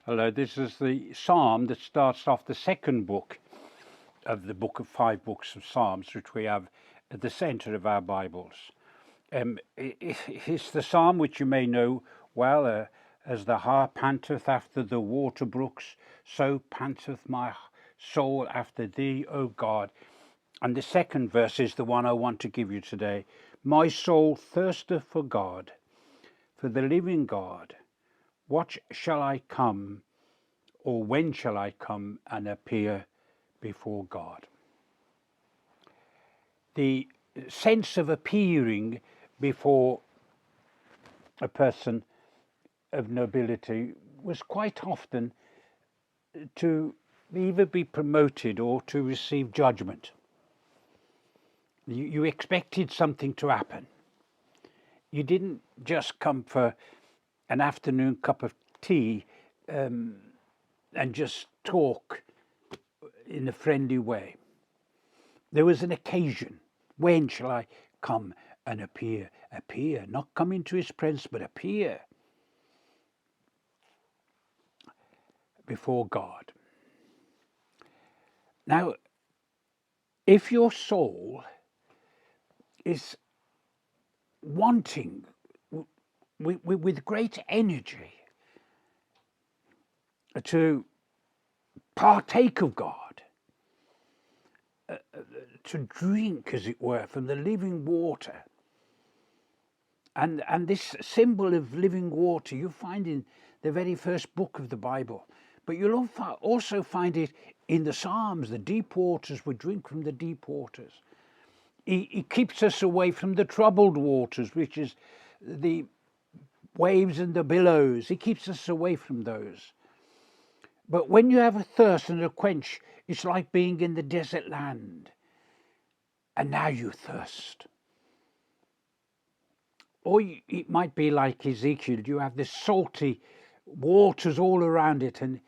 Hello, this is the psalm that starts off the second book of the book of 5 books of Psalms, which we have at the centre of our Bibles. It's the psalm which you may know well, as the hart panteth after the water brooks, so panteth my soul after thee, O God. And the second verse is the one I want to give you today. My soul thirsteth for God, for the living God. What shall I come, or when shall I come and appear before God? The sense of appearing before a person of nobility was quite often to either be promoted or to receive judgment. You expected something to happen. You didn't just come for an afternoon cup of tea and just talk in a friendly way. There was an occasion. When shall I come and appear? Appear, not come into his presence, but appear before God. Now, if your soul is wanting with great energy to partake of God, to drink, as it were, from the living water, and this symbol of living water you find in the very first book of the Bible, but you'll also find it in the Psalms. The deep waters, we drink from the deep waters. He keeps us away from the troubled waters, which is the waves and the billows. He keeps us away from those. But when you have a thirst and a quench, it's like being in the desert land. And now you thirst. Or it might be like Ezekiel. You have the salty waters all around it, and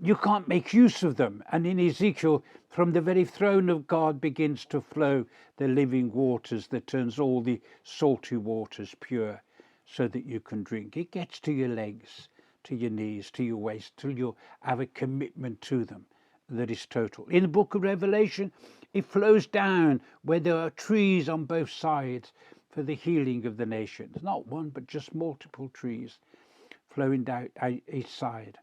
you can't make use of them. And in Ezekiel, from the very throne of God begins to flow the living waters that turns all the salty waters pure, so that you can drink. It gets to your legs, to your knees, to your waist, till you have a commitment to them that is total. In the book of Revelation, it flows down where there are trees on both sides for the healing of the nations. Not one, but just multiple trees flowing down each side,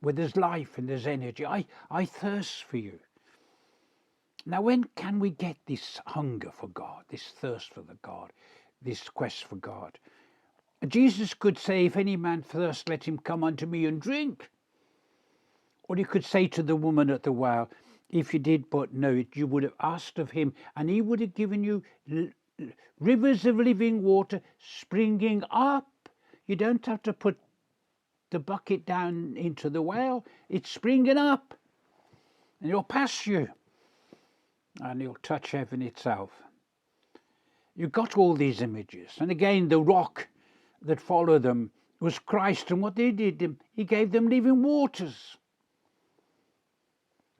where there's life and there's energy. I thirst for you. Now, when can we get this hunger for God, this thirst for the God, this quest for God? Jesus could say, if any man thirst, let him come unto me and drink. Or he could say to the woman at the well, if you did but know it, you would have asked of him, and he would have given you rivers of living water springing up. You don't have to put the bucket down into the well. It's springing up, and it'll pass you, and you'll touch heaven itself. You've got all these images. And again, the rock that followed them was Christ, and what they did, he gave them living waters.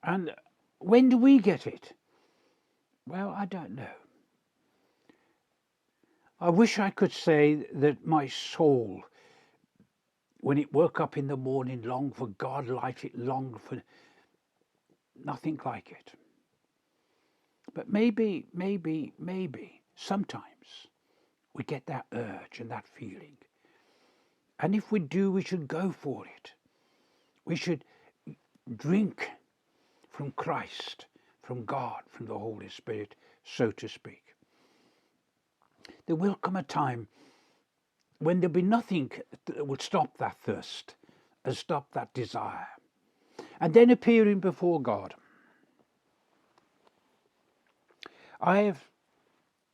And when do we get it? Well, I don't know. I wish I could say that my soul, when it woke up in the morning, longed for God, like it longed for nothing like it. But maybe, sometimes we get that urge and that feeling. And if we do, we should go for it. We should drink from Christ, from God, from the Holy Spirit, so to speak. There will come a time when there'll be nothing that will stop that thirst and stop that desire. And then appearing before God. I have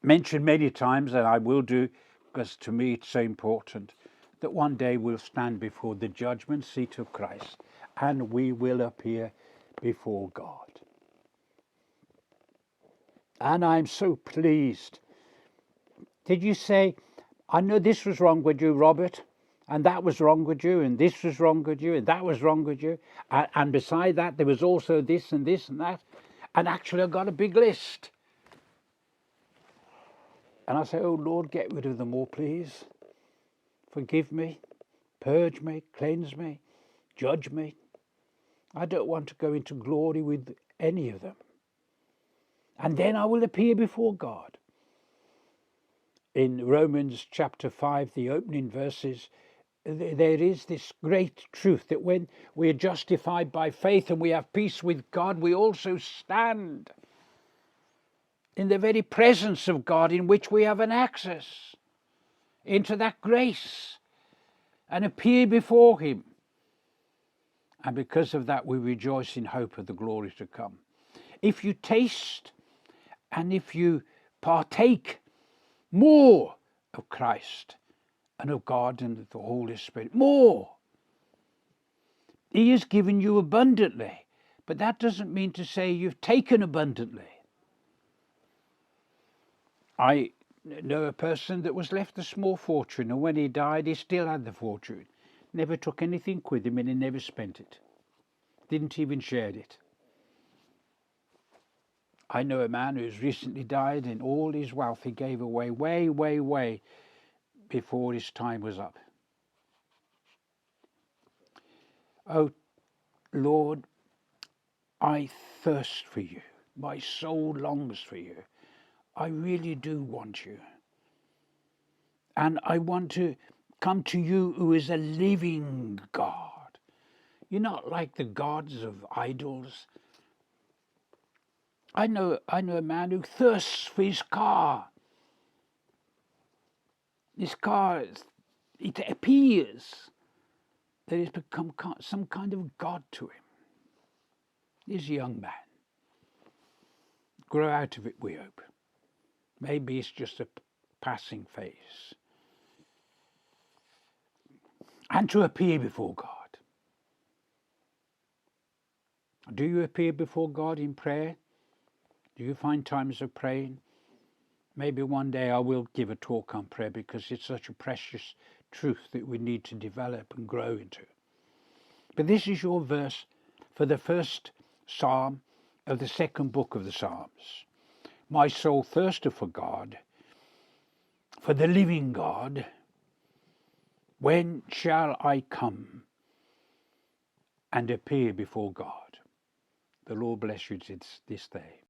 mentioned many times, and I will do, because to me it's so important, that one day we'll stand before the judgment seat of Christ and we will appear before God. And I'm so pleased. Did you say, I know this was wrong with you, Robert, and that was wrong with you, and this was wrong with you, and that was wrong with you, and beside that there was also this and this and that, and actually I got a big list. And I say, oh Lord, get rid of them all, please. Forgive me, purge me, cleanse me, judge me. I don't want to go into glory with any of them. And then I will appear before God. In Romans chapter 5, the opening verses, there is this great truth that when we are justified by faith and we have peace with God, we also stand in the very presence of God, in which we have an access into that grace and appear before him. And because of that, we rejoice in hope of the glory to come. If you taste and if you partake more of Christ and of God and of the Holy Spirit, more, he has given you abundantly. But that doesn't mean to say you've taken abundantly. I know a person that was left a small fortune, and when he died, he still had the fortune. Never took anything with him, and he never spent it. Didn't even share it. I know a man who's recently died, and all his wealth he gave away way before his time was up. Oh, Lord, I thirst for you. My soul longs for you. I really do want you. And I want to come to you who is a living God. You're not like the gods of idols. I know a man who thirsts for his car. His car, it appears that it's become some kind of God to him. This young man. Grow out of it, we hope. Maybe it's just a passing phase. And to appear before God. Do you appear before God in prayer? Do you find times of praying? Maybe one day I will give a talk on prayer, because it's such a precious truth that we need to develop and grow into. But this is your verse for the first psalm of the second book of the Psalms. My soul thirsteth for God, for the living God. When shall I come and appear before God? The Lord bless you this day.